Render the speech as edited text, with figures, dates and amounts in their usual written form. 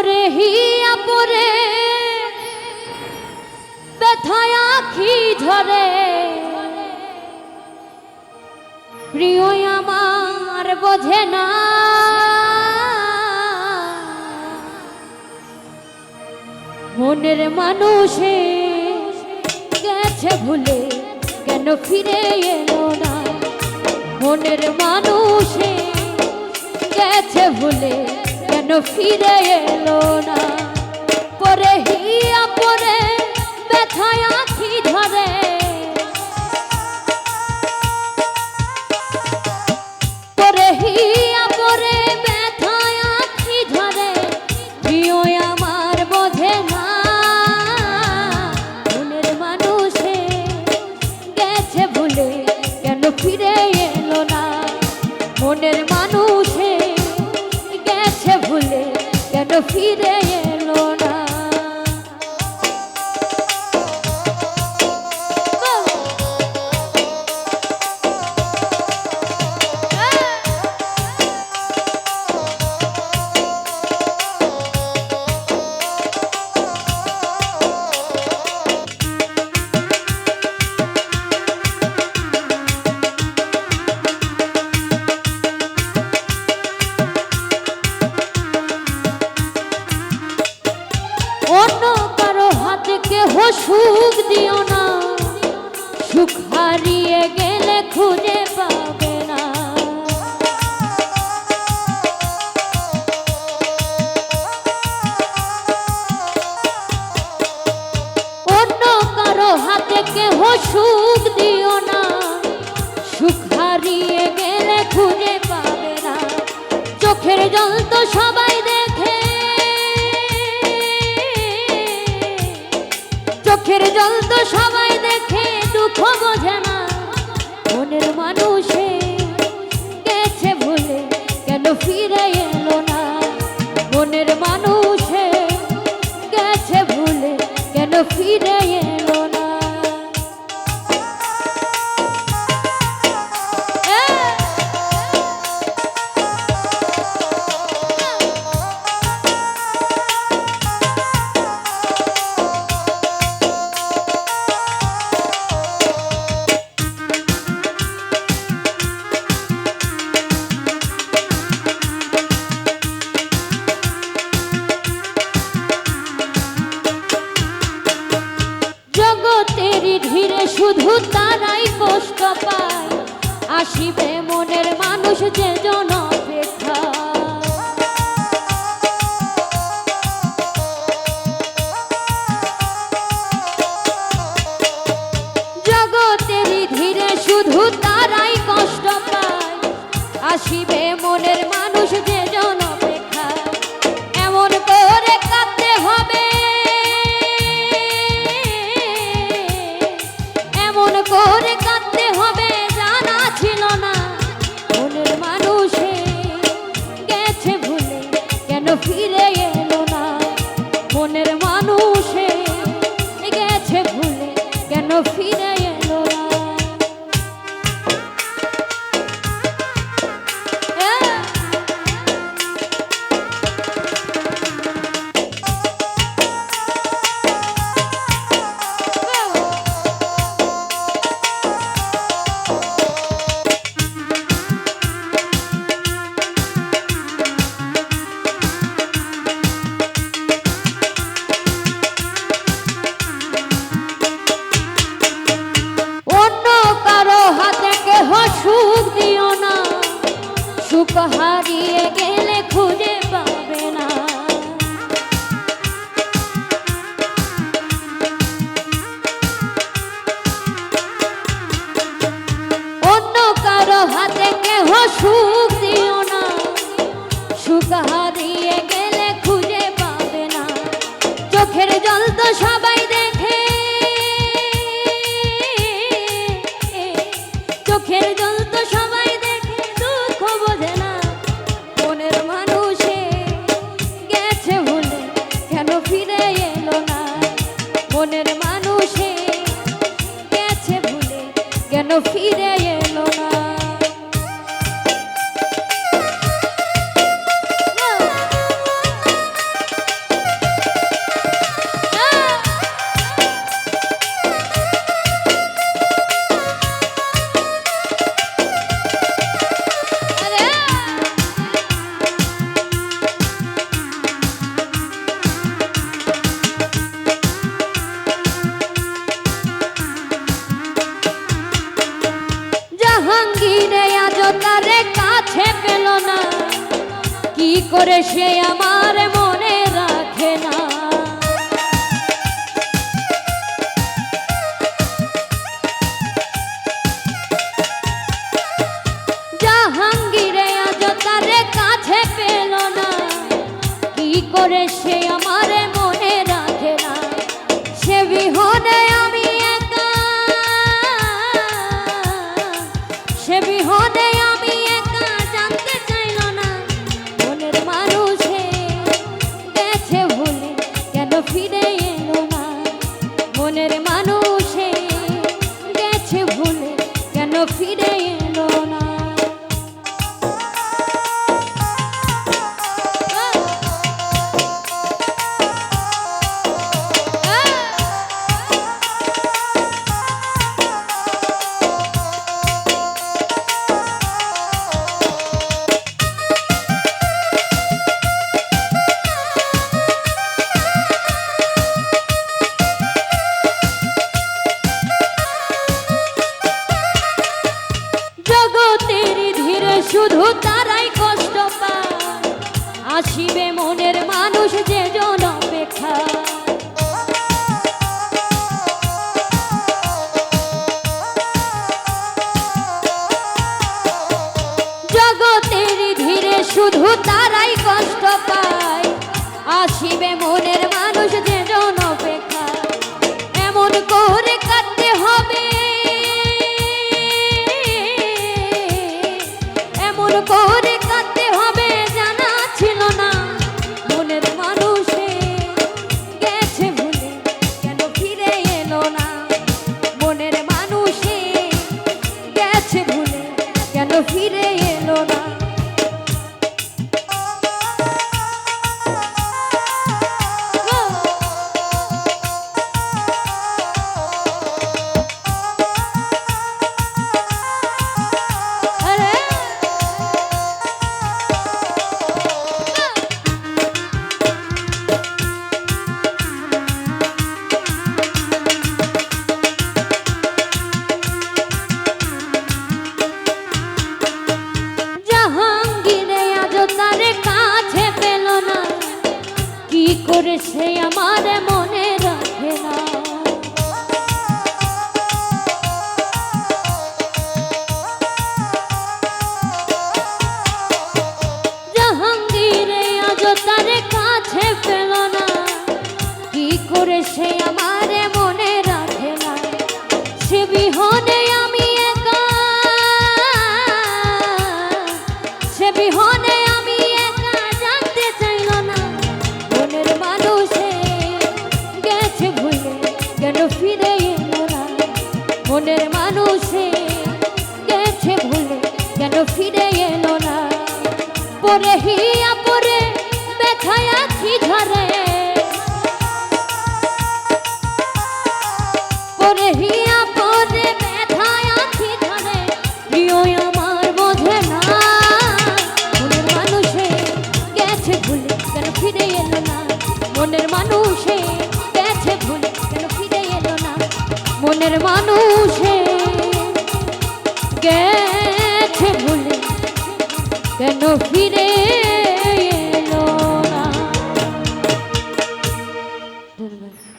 পরে হিয়া পরে ব্যথায় আখি ঝরে প্রিয় আমার বোঝে না মনের মানুষে গেছে ভুলে কেন ফিরে এলো না মনের মানুষে গেছে ভুলে কেন ফিরে এলো না পরে হিয়া পরে ব্যথায় আখি ধরে পরে হিয়া পরে ব্যথায় আখি ধরে প্রিয় আমার বোঝে না মনের মানুষে গেছে ভুলে কেন ফিরে এলো না মনের মানুষে গেছে ভুলে কেন ফিরে এলো না অন্য কারো হাতে কেহ সুখ দিও না সুখ হারিয়ে গেলে খুঁজে পাবে না অন্য কারো হাতে কেহ সুখ দিও না সুখ হারিয়ে গেলে খুঁজে পাবে না চোখের জল তো সবাই দেখে চোখের জল তো সবাই দেখে দুঃখ বোঝে না মনের মানুষে গেছে ভুলে কেন ফিরে এলো না মনের মানুষে গেছে ভুলে কেন ফিরে এলো না ধীরে শুধু তারাই কষ্ট পায় আসিবে মনের মানুষ যে জন অপেক্ষা জগতের ধীরে শুধু তারাই কষ্ট পায় আসিবে মনের মানুষ যে জন অপেক্ষা এমন করে কাঁদতে হবে এমন করে কাঁদতে হবে জানা ছিল না মনের মানুষে গেছে ভুলে কেন ফিরে এলো না মনের মানুষে গেছে ভুলে কেন ফিরে এলো না সুখ দিও না সুখ হারিয়ে গেলে খুঁজে পাবে না অন্য কারো হাতে কেহ সুখ দিও না সুখ হারিয়ে গেলে খুঁজে পাবে না চোখের জল তো সবাই দেখে চোখের জল তো সবাই দেখে দুঃখ বোঝে না করে সে আমার মনে রাখে না। জাহাঙ্গীরে আজ তারে কাছে পেল না, কি করে সে আমার মনে রাখে না। সে বিহনে আমি একা, সে বিহনে আমি একা, জানতে চাইল না মনের মানুষে গেছে ভুলে কেন ফিরে এলো না। মনের মানুষে গেছে ভুলে কেন ফিরে এলো না। শুধু তারাই কষ্ট পায়, আসিবে মনের মানুষ যে জন অপেক্ষা। জগতের ধীরে শুধু তারাই কষ্ট পায়, আসিবে মনের মানুষ যে জন অপেক্ষা। এমন করে কাটতে হবে, করে কাঁদতে হবে জানা ছিল না। মনের মানুষে গেছে ভুলে কেন ফিরে এলো না। মনের মানুষে গেছে ভুলে কেন ফিরে এলো না। কি করে সে আমার মনে রাখে না। জাহাঙ্গীরে আজ তারে কাছে পেল না, কি করে সে আমার মনে রাখে না। সে বিহনে আমি একা, সে বিহনে আমি একা, জানতে চাইল না মনের মানুষে গেছে ভুলে কেন ফিরে এলো না। মনের মানুষে গেছে ভুলে কেন ফিরে এলো না। পরে হিয়া পরে ব্যথায় আছি ঝরে, পরে হিয়া পরে ব্যথায় আছি ঝরে, প্রিয় আমার বোঝে না। মনের মানুষে গেছে ভুলে কেন ফিরে এলো না। মনের মানুষে গেছে ভুলে কেন ফিরে এলো না। মনের মানুষে